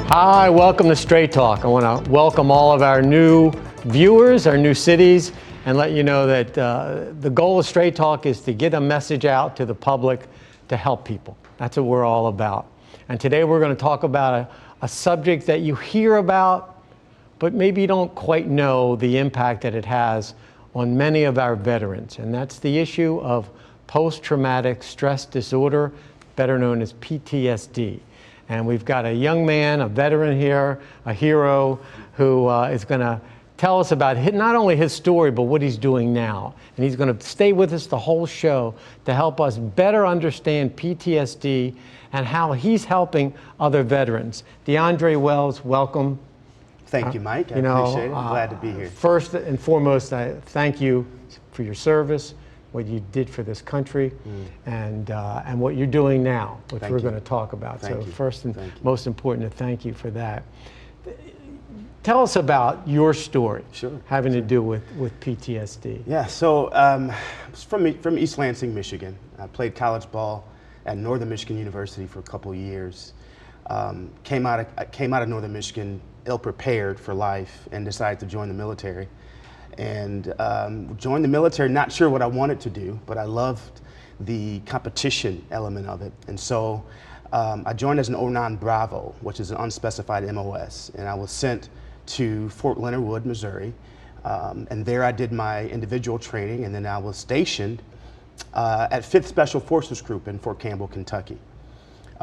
Hi, welcome to Straight Talk. I want to welcome all of our new viewers, our new cities, and let you know that the goal of Straight Talk is to get a message out to the public to help people. That's what we're all about. And today we're going to talk about a subject that you hear about, but maybe you don't quite know the impact that it has on many of our veterans. And that's the issue of post-traumatic stress disorder, better known as PTSD. And we've got a young man, a veteran here, a hero, who is going to tell us about not only his story, but what he's doing now. And he's going to stay with us the whole show to help us better understand PTSD and how he's helping other veterans. DeAndre Wells, welcome. Thank you, Mike. I appreciate it. I'm glad to be here. First and foremost, I thank you for your service, what you did for this country, and what you're doing now, which we're going to talk about. So first and most important, to thank you for that. Tell us about your story having to do with PTSD. Yeah, so I'm from East Lansing, Michigan. I played college ball at Northern Michigan University for a couple of years. Came out of Northern Michigan ill-prepared for life and decided to join the military. And joined the military, not sure what I wanted to do, but I loved the competition element of it. And so I joined as an 09 Bravo, which is an unspecified MOS, and I was sent to Fort Leonard Wood, Missouri. And there I did my individual training, and then I was stationed at 5th Special Forces Group in Fort Campbell, Kentucky.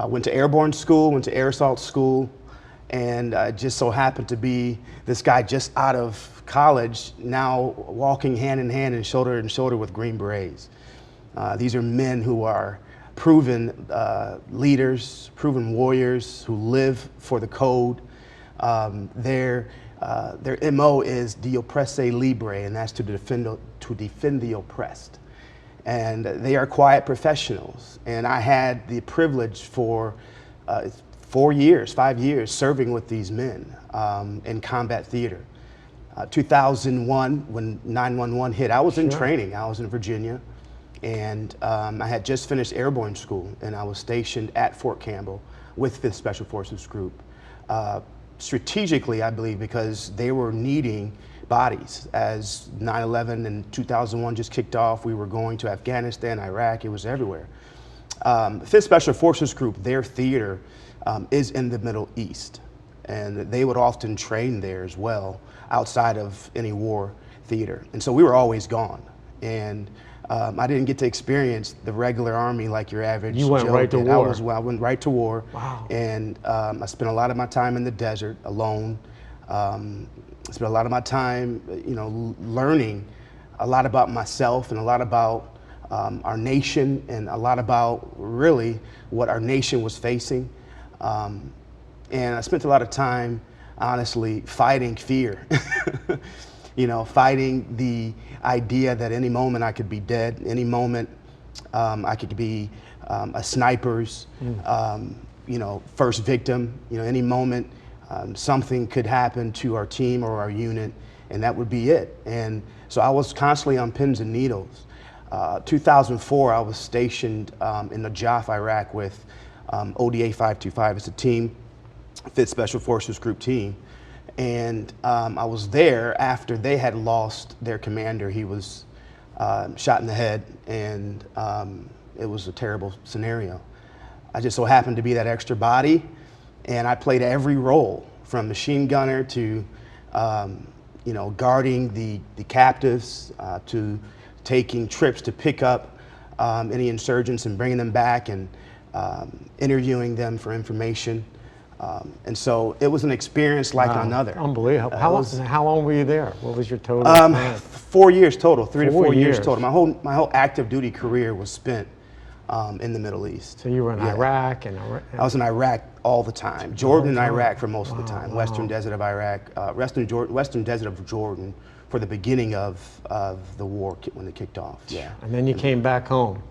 Went to airborne school, went to air assault school, and just so happened to be this guy just out of college, now walking hand in hand and shoulder with Green Berets. These are men who are proven leaders, proven warriors who live for the code. Their MO is the oppresse libre, and that's to defend the oppressed. And they are quiet professionals. And I had the privilege for 5 years serving with these men in combat theater. 2001, when 911 hit, I was in training. I was in Virginia, and I had just finished airborne school, and I was stationed at Fort Campbell with 5th Special Forces Group. Strategically, I believe, because they were needing bodies. As 9/11 and 2001 just kicked off, we were going to Afghanistan, Iraq, it was everywhere. 5th Special Forces Group, their theater is in the Middle East, and they would often train there as well, outside of any war theater. And so we were always gone. And I didn't get to experience the regular Army like your average You went Joe right to did. war. I went right to war. Wow. And I spent a lot of my time in the desert alone. Spent a lot of my time, learning a lot about myself and a lot about our nation and a lot about really what our nation was facing. And I spent a lot of time, honestly, fighting fear. Fighting the idea that any moment I could be dead, any moment I could be a sniper's, first victim. Any moment something could happen to our team or our unit, and that would be it. And so I was constantly on pins and needles. 2004, I was stationed in Najaf, Iraq with ODA 525. It's a team, 5th Special Forces Group team. And I was there after they had lost their commander. He was shot in the head, and it was a terrible scenario. I just so happened to be that extra body, and I played every role, from machine gunner to guarding the captives, to taking trips to pick up any insurgents and bringing them back, and interviewing them for information. And so it was an experience like another. Unbelievable. How long were you there? What was your total time? 4 years total, 3 to 4 years years total. My whole active duty career was spent in the Middle East. So you were in Iraq and I was in Iraq all the time. Jordan and Iraq for most of the time. Western Desert of Iraq, Western Desert of Jordan for the beginning of the war when it kicked off. Yeah. And then you came back home.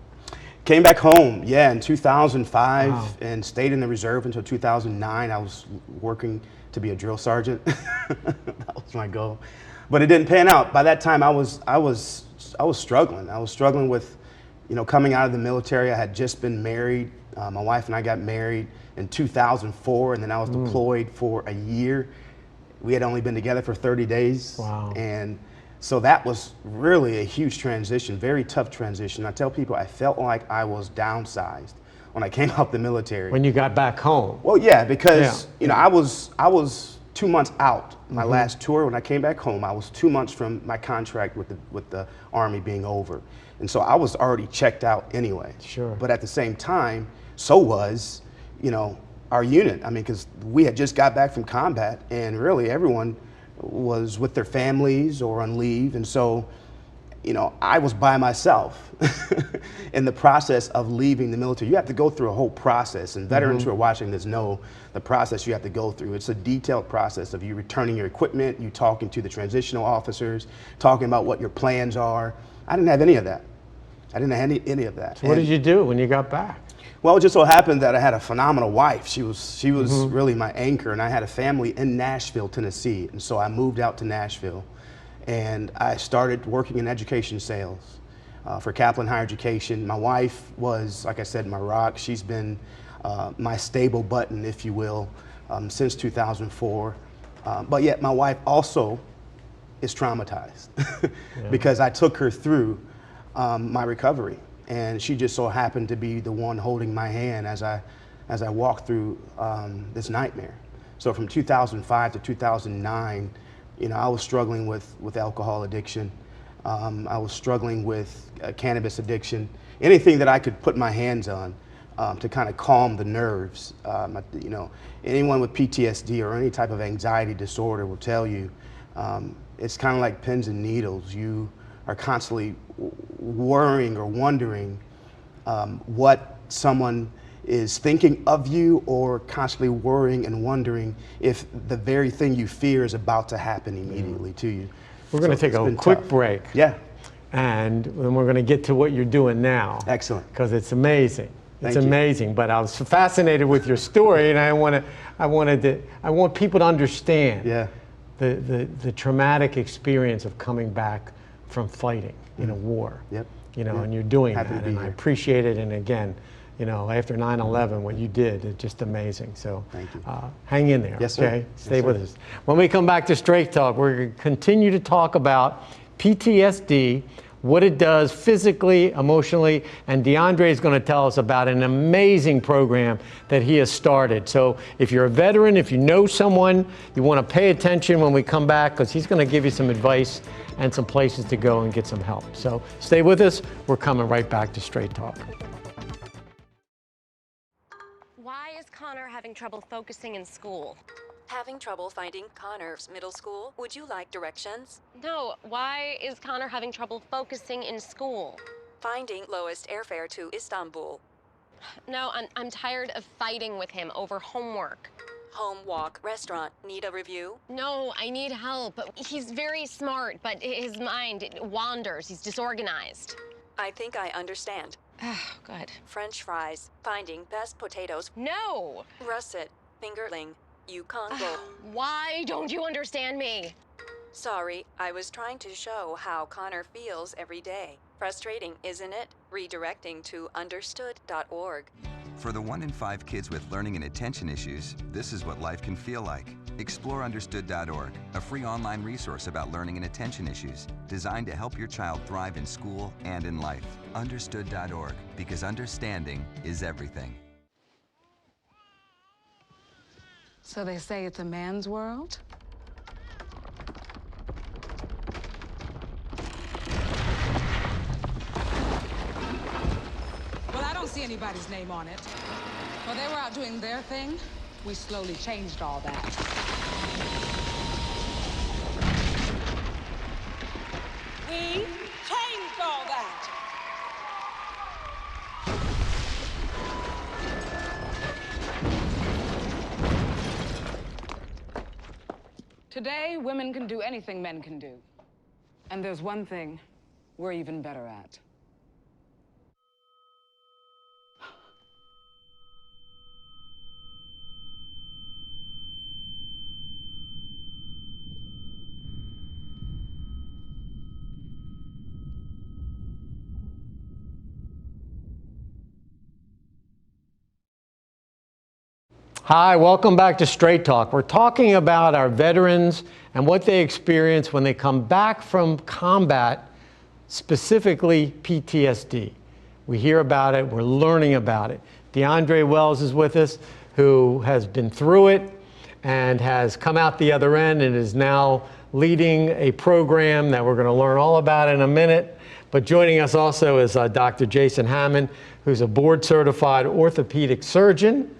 Came back home, in 2005, and stayed in the reserve until 2009. I was working to be a drill sergeant. That was my goal, but it didn't pan out. By that time, I was struggling. I was struggling with, coming out of the military. I had just been married My wife and I got married in 2004, and then I was deployed for a year. We had only been together for 30 days. Wow. And so that was really a huge transition, very tough transition. I tell people I felt like I was downsized when I came out the military. When you got back home. Well, yeah, because Yeah. I was 2 months out. My last tour, when I came back home, I was 2 months from my contract with the Army being over, and so I was already checked out anyway. Sure. But at the same time, so was our unit. I mean, because we had just got back from combat, and really everyone was with their families or on leave, and so I was by myself in the process of leaving the military. You have to go through a whole process, and veterans who are watching this know the process you have to go through. It's a detailed process of you returning your equipment, you talking to the transitional officers, talking about what your plans are. I didn't have any of that. I didn't have any of that. So what did you do when you got back? Well, it just so happened that I had a phenomenal wife. She was really my anchor, and I had a family in Nashville, Tennessee, and so I moved out to Nashville. And I started working in education sales for Kaplan Higher Education. My wife was, like I said, my rock. She's been my stable button, if you will, since 2004. But yet my wife also is traumatized because I took her through my recovery. And she just so happened to be the one holding my hand as I walked through this nightmare. So from 2005 to 2009, I was struggling with alcohol addiction. I was struggling with cannabis addiction. Anything that I could put my hands on to kind of calm the nerves. Anyone with PTSD or any type of anxiety disorder will tell you it's kind of like pins and needles. You are constantly worrying or wondering what someone is thinking of you, or constantly worrying and wondering if the very thing you fear is about to happen immediately to you. We're going to take a quick break. Yeah. And then we're going to get to what you're doing now. Excellent. Because it's amazing. It's Thank you. amazing. But I was fascinated with your story, and I want people to understand the traumatic experience of coming back from fighting in a war. Yep. And you're doing Happy that, to be and I here. appreciate it. And again, after 9/11, what you did is just amazing. So Thank you. hang in there, Yes, sir. okay? Yes, Stay sir. with us. When we come back to Straight Talk, we're going to continue to talk about PTSD, what it does physically, emotionally, and DeAndre is going to tell us about an amazing program that he has started. So if you're a veteran, if you know someone, you want to pay attention when we come back, because he's going to give you some advice and some places to go and get some help. So stay with us. We're coming right back to Straight Talk. Why is Connor having trouble focusing in school? Having trouble finding Connor's middle school? Would you like directions? No, why is Connor having trouble focusing in school? Finding lowest airfare to Istanbul. No, I'm tired of fighting with him over homework. Home, walk, restaurant. Need a review? No, I need help. He's very smart, but his mind wanders. He's disorganized. I think I understand. Oh, good. French fries. Finding best potatoes. No! Russet. Fingerling. Yukon Gold. Why don't you understand me? Sorry, I was trying to show how Connor feels every day. Frustrating, isn't it? Redirecting to understood.org. For the 1 in 5 kids with learning and attention issues, this is what life can feel like. Explore understood.org, a free online resource about learning and attention issues, designed to help your child thrive in school and in life. Understood.org, because understanding is everything. So they say it's a man's world? Well, I don't see anybody's name on it. While they were out doing their thing, we slowly changed all that. We changed all that. Today, women can do anything men can do. And there's one thing we're even better at. Hi, welcome back to Straight Talk. We're talking about our veterans and what they experience when they come back from combat, specifically PTSD. We hear about it, we're learning about it. DeAndre Wells is with us, who has been through it and has come out the other end and is now leading a program that we're going to learn all about in a minute. But joining us also is Dr. Jason Hammond, who's a board-certified orthopedic surgeon,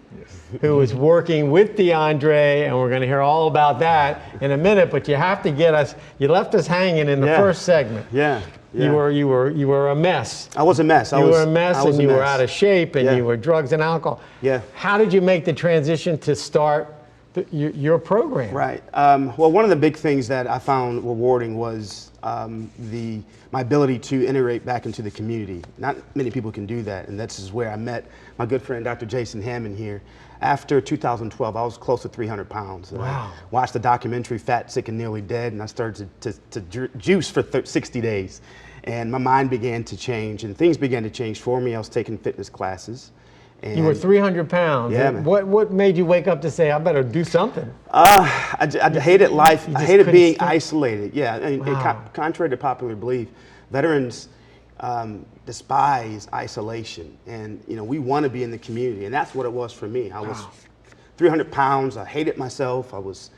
who is working with DeAndre, and we're going to hear all about that in a minute. But you have to get us. You left us hanging in the first segment. Yeah. You were a mess. I was a mess. You were a mess, and you were out of shape, and you were drugs and alcohol. Yeah. How did you make the transition to start your program? Right. Well, one of the big things that I found rewarding was my ability to integrate back into the community. Not many people can do that, and this is where I met my good friend Dr. Jason Hammond here. After 2012, I was close to 300 pounds. Wow. I watched the documentary Fat, Sick, and Nearly Dead, and I started to juice for 60 days. And my mind began to change, and things began to change for me. I was taking fitness classes. And you were 300 pounds. Yeah, man. What made you wake up to say, I better do something? I hated life. I hated being stand? isolated. Yeah, and contrary to popular belief, veterans despise isolation. And, we want to be in the community. And that's what it was for me. I was 300 pounds. I hated myself. I was,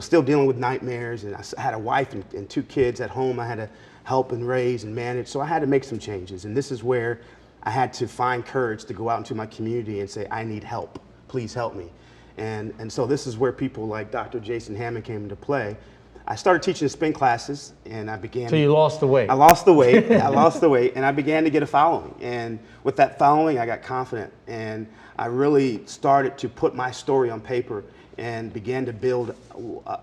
still dealing with nightmares. And I had a wife and 2 kids at home I had to help and raise and manage. So I had to make some changes. And this is where I had to find courage to go out into my community and say, I need help. Please help me. And so this is where people like Dr. Jason Hammond came into play. I started teaching spin classes, and I began. So you lost the weight. I lost the weight. I lost the weight, and I began to get a following. And with that following, I got confident, and I really started to put my story on paper and began to build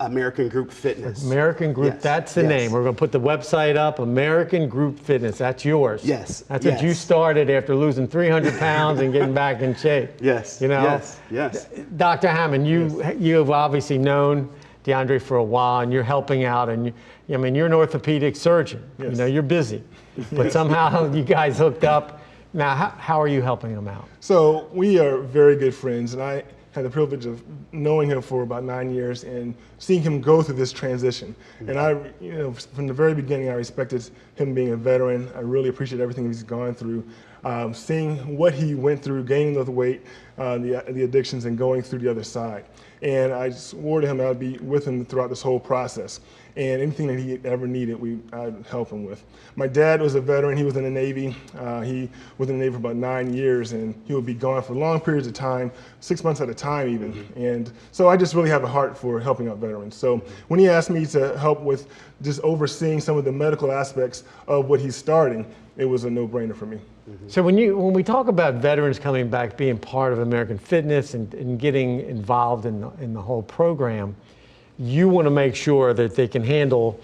American Group Fitness. American Group, Yes, that's the yes. name. We're going to put the website up, American Group Fitness. That's yours. Yes, That's what you yes. started after losing 300 pounds and getting back in shape. Yes. Yes. Dr. Hammond, you have obviously known DeAndre for a while, and you're helping out, and you're an orthopedic surgeon. Yes. You're busy, but somehow you guys hooked up. Now, how are you helping them out? So we are very good friends, and I had the privilege of knowing him for about 9 years and seeing him go through this transition. And I, from the very beginning, I respected him being a veteran. I really appreciate everything he's gone through. Seeing what he went through, gaining the weight, the addictions, and going through the other side. And I swore to him that I'd be with him throughout this whole process. And anything that he ever needed, I'd help him with. My dad was a veteran. He was in the Navy. He was in the Navy for about 9 years, and he would be gone for long periods of time, 6 months at a time even. Mm-hmm. And so I just really have a heart for helping out veterans. So when he asked me to help with just overseeing some of the medical aspects of what he's starting, it was a no-brainer for me. Mm-hmm. So when we talk about veterans coming back, being part of American Fitness and getting involved in the whole program, you want to make sure that they can handle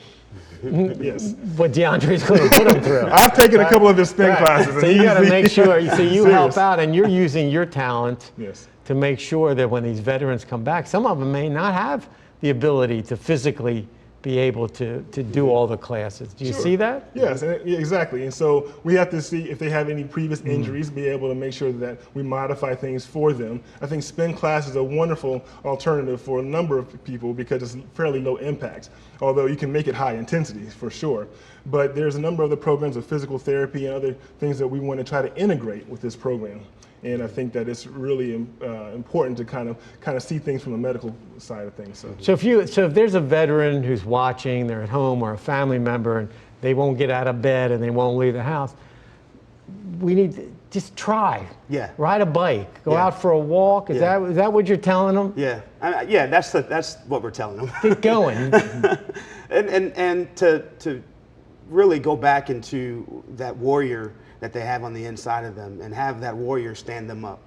Yes. what DeAndre's going to put them through. I've taken a couple of his spin classes. So you got to make sure, so you help out, and you're using your talent Yes. to make sure that when these veterans come back, some of them may not have the ability to physically be able to do all the classes. Do you Sure. see that? Yes, exactly. And so we have to see if they have any previous injuries, be able to make sure that we modify things for them. I think spin class is a wonderful alternative for a number of people because it's fairly low impact, although you can make it high intensity for sure. But there's a number of other programs of physical therapy and other things that we want to try to integrate with this program. And I think that it's really important to kind of see things from the medical side of things. So if there's a veteran who's watching, they're at home, or a family member, and they won't get out of bed and they won't leave the house, we need to just try. Yeah. Ride a bike, go Yeah. out for a walk. Is that what you're telling them? Yeah. That's what we're telling them. Get going. and to really go back into that warrior that they have on the inside of them and have that warrior stand them up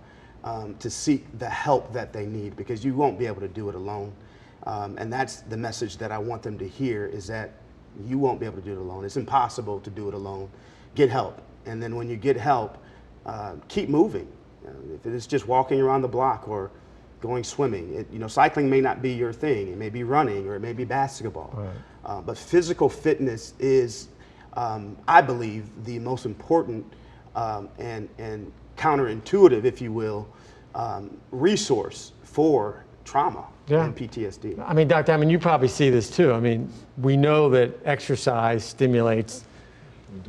to seek the help that they need, because you won't be able to do it alone. And that's the message that I want them to hear, is that you won't be able to do it alone. It's impossible to do it alone. Get help. And then when you get help, keep moving. If it's just walking around the block or going swimming, cycling may not be your thing. It may be running, or it may be basketball. Right. But physical fitness is, I believe, the most important and counterintuitive, if you will, resource for trauma Yeah. and PTSD. I mean, Dr. Hammond, you probably see this too. I mean, we know that exercise stimulates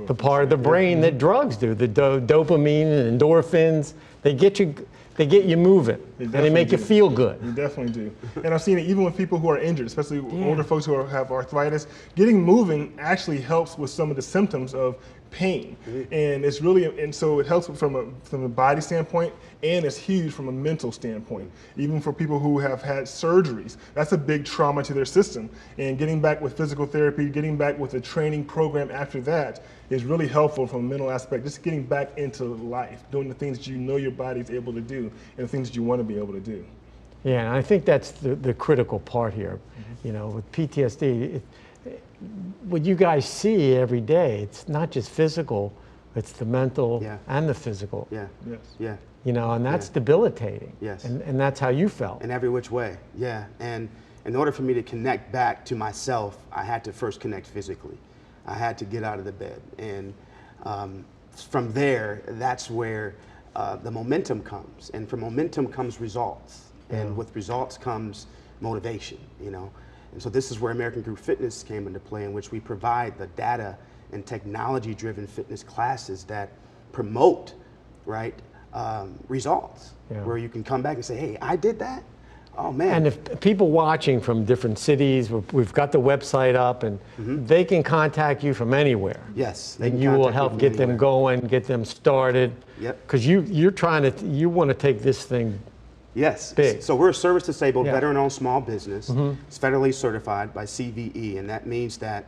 the part of the brain that drugs do, the dopamine and endorphins. They get you moving, and they make you feel good. You definitely do. And I've seen it even with people who are injured, especially older folks who have arthritis. Getting moving actually helps with some of the symptoms of pain. And it's really, and so it helps from a body standpoint, and it's huge from a mental standpoint. Even for people who have had surgeries, that's a big trauma to their system. And getting back with physical therapy, getting back with a training program after that is really helpful from a mental aspect, just getting back into life, doing the things that you know your body's able to do and the things that you want to be able to do. Yeah, and I think that's the critical part here. You know, with PTSD, what you guys see every day, it's not just physical, it's the mental and the physical. Yeah. Yes. Yeah. You know, and that's debilitating. Yes. And that's how you felt. In every which way. Yeah. And in order for me to connect back to myself, I had to first connect physically. I had to get out of the bed. And from there, that's where the momentum comes. And from momentum comes results. And with results comes motivation, you know. And so this is where American Group Fitness came into play, in which we provide the data and technology-driven fitness classes that promote, right, results, where you can come back and say, hey, I did that? Oh, man. And if people watching from different cities, we've got the website up, and they can contact you from anywhere. Yes. And you will help get them going, get them started. Yep. Because you want to take this thing. Yes. Big. So we're a service-disabled, veteran-owned small business. It's federally certified by CVE, and that means that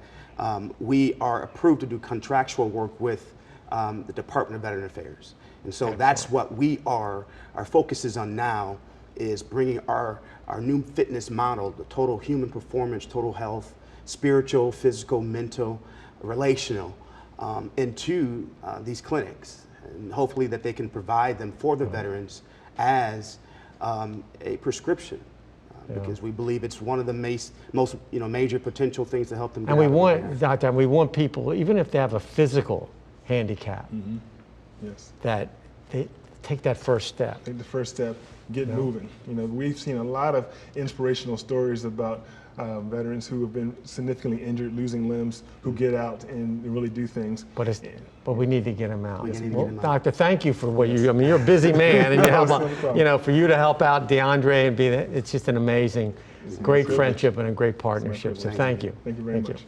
we are approved to do contractual work with the Department of Veteran Affairs. And so that's what our focus is on now, is bringing our new fitness model, the total human performance, total health, spiritual, physical, mental, relational, into these clinics. And hopefully that they can provide them for the veterans as a prescription, because we believe it's one of the most major potential things to help them. And we want people, even if they have a physical handicap, that they take that first step. Take the first step, get moving. You know, we've seen a lot of inspirational stories about veterans who have been significantly injured, losing limbs, who get out and really do things. But we need to get them out. Well, Doctor, thank you for what you. I mean, you're a busy man, and you help. For you to help out DeAndre and it's just an amazing, great friendship and a great partnership. So thank you. Thank you very much.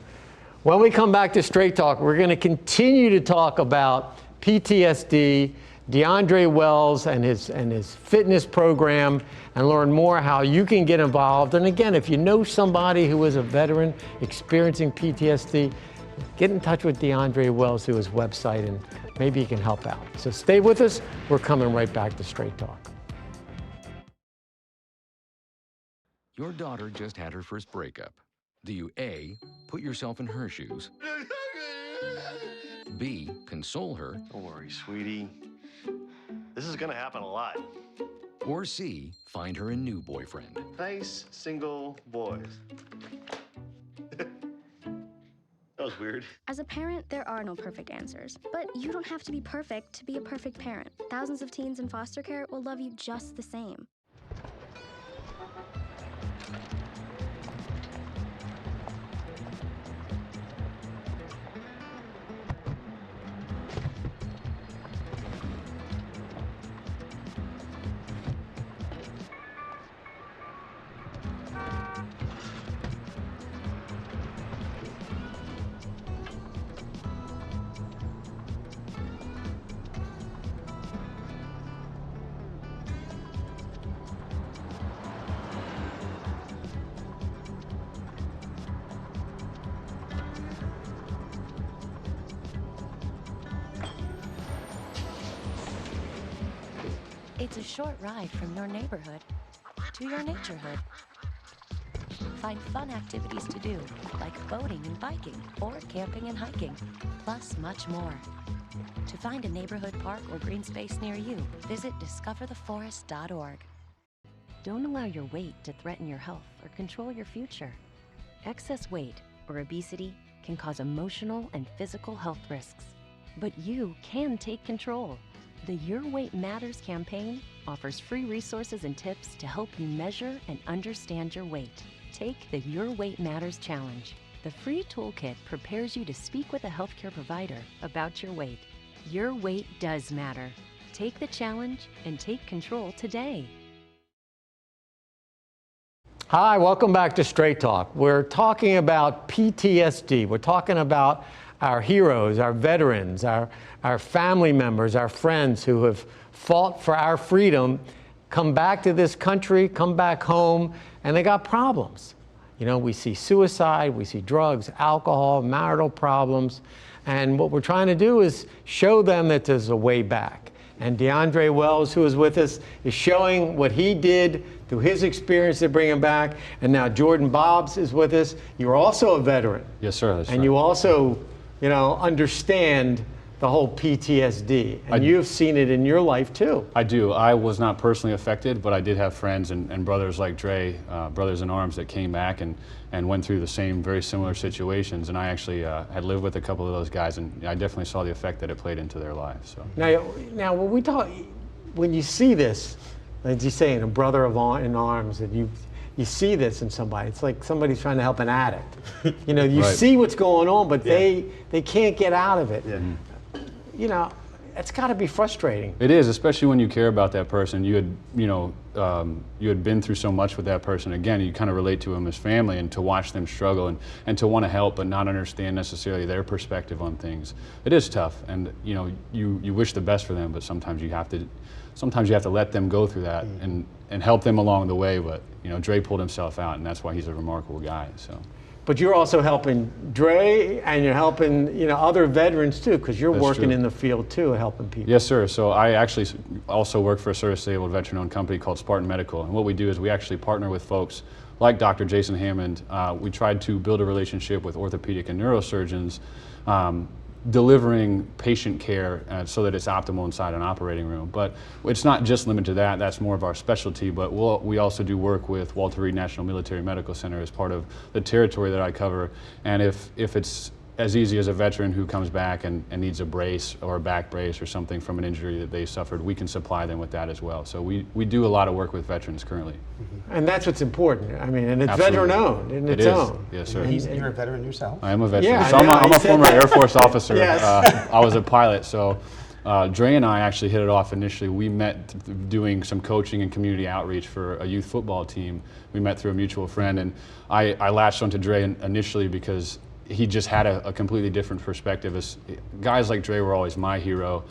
When we come back to Straight Talk, we're going to continue to talk about PTSD, DeAndre Wells and his fitness program, and learn more how you can get involved. And again, if you know somebody who is a veteran experiencing PTSD, get in touch with DeAndre Wells through his website, and maybe he can help out. So stay with us. We're coming right back to Straight Talk. Your daughter just had her first breakup. Do you A, put yourself in her shoes? B, console her? Don't worry, sweetie. This is gonna happen a lot. Or C, find her a new boyfriend? Nice, single boys. That was weird. As a parent, there are no perfect answers. But you don't have to be perfect to be a perfect parent. Thousands of teens in foster care will love you just the same. It's a short ride from your neighborhood to your naturehood. Find fun activities to do, like boating and biking, or camping and hiking, plus much more. To find a neighborhood park or green space near you, visit discovertheforest.org. Don't allow your weight to threaten your health or control your future. Excess weight or obesity can cause emotional and physical health risks. But you can take control. The Your Weight Matters campaign offers free resources and tips to help you measure and understand your weight. Take the Your Weight Matters Challenge. The free toolkit prepares you to speak with a healthcare provider about your weight. Your weight does matter. Take the challenge and take control today. Hi, welcome back to Straight Talk. We're talking about PTSD. We're talking about our heroes, our veterans, our family members, our friends who have fought for our freedom, come back to this country, come back home, and they got problems. You know, we see suicide, we see drugs, alcohol, marital problems, and what we're trying to do is show them that there's a way back. And DeAndre Wells, who is with us, is showing what he did through his experience to bring him back. And now Jordan Bobs is with us. You're also a veteran. Yes, sir. That's and right. You also, you know, understand the whole PTSD, and you've seen it in your life too. I do. I was not personally affected, but I did have friends and brothers like Dre, brothers in arms, that came back and went through the same very similar situations. And I actually had lived with a couple of those guys, and I definitely saw the effect that it played into their lives. So Now when we talk, when you see this, as you say, in a brother in arms, and you see this in somebody, it's like somebody's trying to help an addict. You know, you Right. see what's going on, but they can't get out of it. Yeah. You know, it's got to be frustrating. it is, especially when you care about that person. You had been through so much with that person. Again, you kind of relate to them as family, and to watch them struggle and to want to help but not understand necessarily their perspective on things. It is tough, and you wish the best for them, but sometimes you have to let them go through that and help them along the way. But Dre pulled himself out, and that's why he's a remarkable guy. So. But you're also helping Dre, and you're helping other veterans too, because you're That's working true. in the field too, helping people. Yes, sir. So I actually also work for a service-disabled veteran-owned company called Spartan Medical, and what we do is we actually partner with folks like Dr. Jason Hammond. We tried to build a relationship with orthopedic and neurosurgeons, delivering patient care so that it's optimal inside an operating room. But it's not just limited to that. That's more of our specialty. But we also do work with Walter Reed National Military Medical Center as part of the territory that I cover. And if it's as easy as a veteran who comes back and needs a brace or a back brace or something from an injury that they suffered, we can supply them with that as well. So we do a lot of work with veterans currently. And that's what's important. I mean, and it's Absolutely. veteran-owned in It its is. own. Yes, sir. And you're a veteran yourself? I am a veteran. Yeah, so I'm a former Air Force officer. Yes. I was a pilot, so Dre and I actually hit it off initially. We met doing some coaching and community outreach for a youth football team. We met through a mutual friend, and I latched onto Dre initially because he just had a completely different perspective. Guys like Dre were always my hero.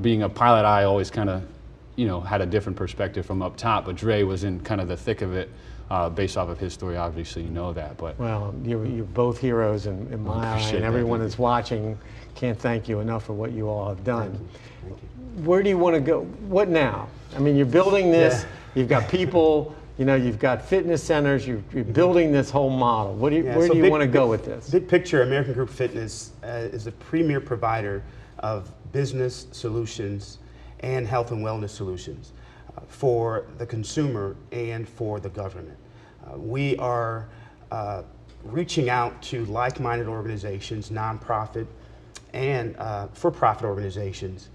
Being a pilot, I always kind of, had a different perspective from up top, but Dre was in kind of the thick of it. Based off of his story, obviously you know that. But Well, you're both heroes in my eye, appreciate and that. everyone that's watching can't thank you enough for what you all have done. Where do you want to go? What now? I mean, you're building this. You've got people. You've got fitness centers. You're building this whole model. Where do you want to go with this? Big picture, American Group Fitness is a premier provider of business solutions and health and wellness solutions for the consumer and for the government. We are reaching out to like-minded organizations, nonprofit and for-profit organizations,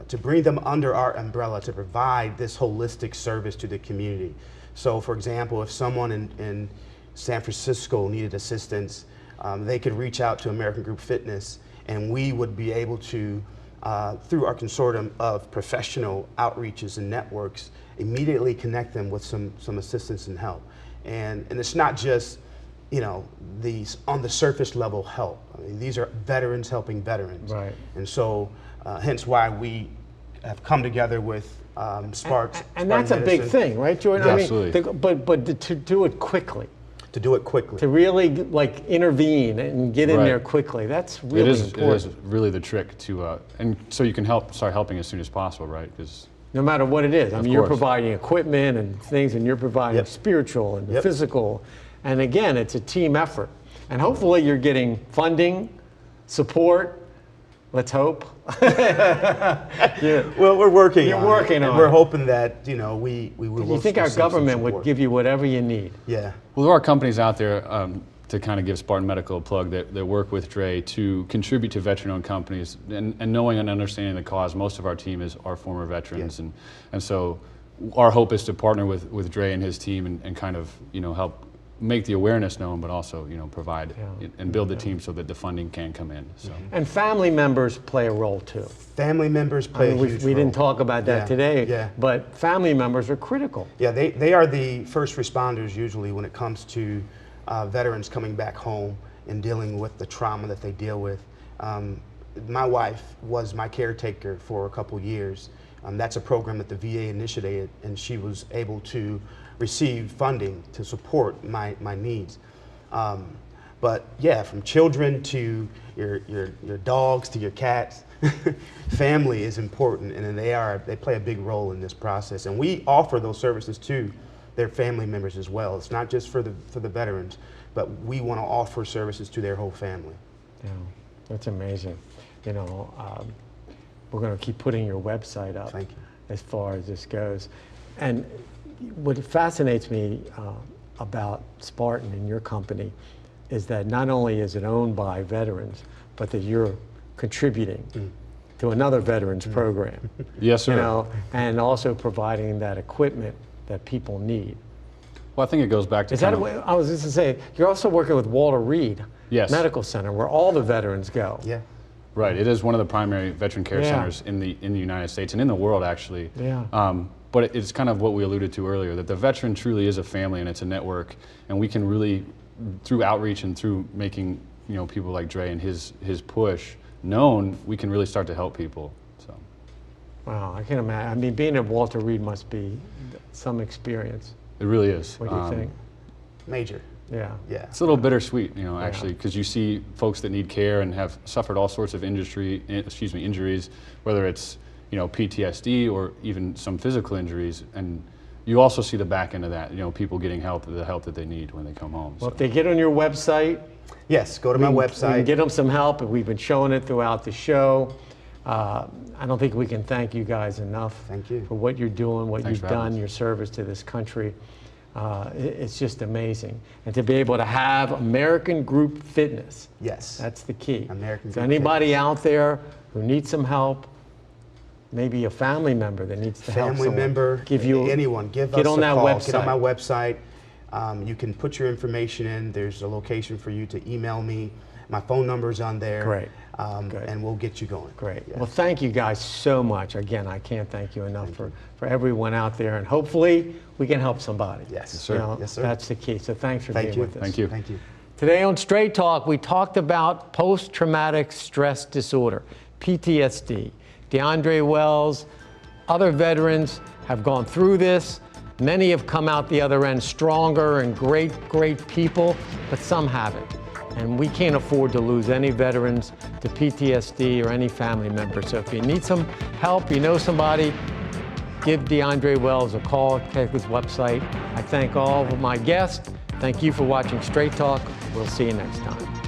to bring them under our umbrella to provide this holistic service to the community. So, for example, if someone in San Francisco needed assistance, they could reach out to American Group Fitness, and we would be able to, through our consortium of professional outreaches and networks, immediately connect them with some assistance and help. And it's not just, these on the surface level help. I mean, these are veterans helping veterans. Right. And so, hence why we have come together with Sparks. And that's a big thing, right, Jordan? Yeah, I mean, absolutely. But to do it quickly. To do it quickly. To really intervene and get in Right. there quickly. That's really important. It is really the trick to, and so you can start helping as soon as possible, right? Because No matter what it is. I Of mean, you're course. providing equipment and things, and you're providing Yep. spiritual and Yep. physical. And again, it's a team effort. And hopefully you're getting funding, support, let's hope. Well, we're working You're on working it. on And we're it. hoping that, we will. You think our receive some government would support. give you whatever you need? Yeah. well, there are companies out there. to kind of give Spartan Medical a plug, that work with Dre to contribute to veteran-owned companies, and knowing and understanding the cause. Most of our team are former veterans, and so our hope is to partner with Dre and his team and kind of, you know, help make the awareness known, but also, you know, provide and build the team so that the funding can come in. So. And family members play a role too. Family members play a huge role. We didn't talk about that today, but family members are critical. Yeah, they are the first responders usually when it comes to veterans coming back home and dealing with the trauma that they deal with. My wife was my caretaker for a couple years. That's a program that the VA initiated, and she was able to receive funding to support my needs. But yeah, from children to your dogs to your cats, family is important, and they play a big role in this process. And we offer those services to their family members as well. It's not just for the veterans, but we want to offer services to their whole family. Yeah, that's amazing. You know, we're going to keep putting your website up. Thank you. As far as this goes. And what fascinates me about Spartan and your company is that not only is it owned by veterans, but that you're contributing to another veterans program. Yes, sir. You know, and also providing that equipment that people need. Well, I think it goes back to I was just to say, you're also working with Walter Reed Medical Center, where all the veterans go. Yeah. Right, it is one of the primary veteran care centers in the United States and in the world, actually. Yeah. But it's kind of what we alluded to earlier, that the veteran truly is a family and it's a network, and we can really, through outreach and through making, you know, people like Dre and his push known, we can really start to help people. So. Wow, I can imagine. I mean, being at Walter Reed must be some experience. It really is. What do you think? Major. Yeah. Yeah. It's a little bittersweet, you know, actually, because you see folks that need care and have suffered all sorts of injuries, whether it's, you know, PTSD or even some physical injuries, and you also see the back end of that, you know, people getting the help that they need when they come home. Well, if they get on your website, yes, go to my website. We can get them some help, and we've been showing it throughout the show. I don't think we can thank you guys enough. Thank you for what you're doing, what Thanks you've done, your service to this country. It's just amazing. And to be able to have American Group Fitness. Yes. That's the key. American So Group anybody Fitness. out there who needs some help, maybe a family member that needs to help someone. Family member, anyone, get on that call. website. Get on my website. You can put your information in. There's a location for you to email me. My phone number's on there. Great. And we'll get you going. Great. Yes. Well, thank you guys so much. Again, I can't thank you enough for everyone out there, and hopefully we can help somebody. Yes, sir. You know, yes, sir. That's the key. So thanks for being with us. Thank you. Thank you. Today on Straight Talk, we talked about post-traumatic stress disorder, PTSD. DeAndre Wells, other veterans have gone through this. Many have come out the other end stronger and great people, but some haven't. And we can't afford to lose any veterans to PTSD or any family member. So if you need some help, you know somebody, give DeAndre Wells a call, check his website. I thank all of my guests. Thank you for watching Straight Talk. We'll see you next time.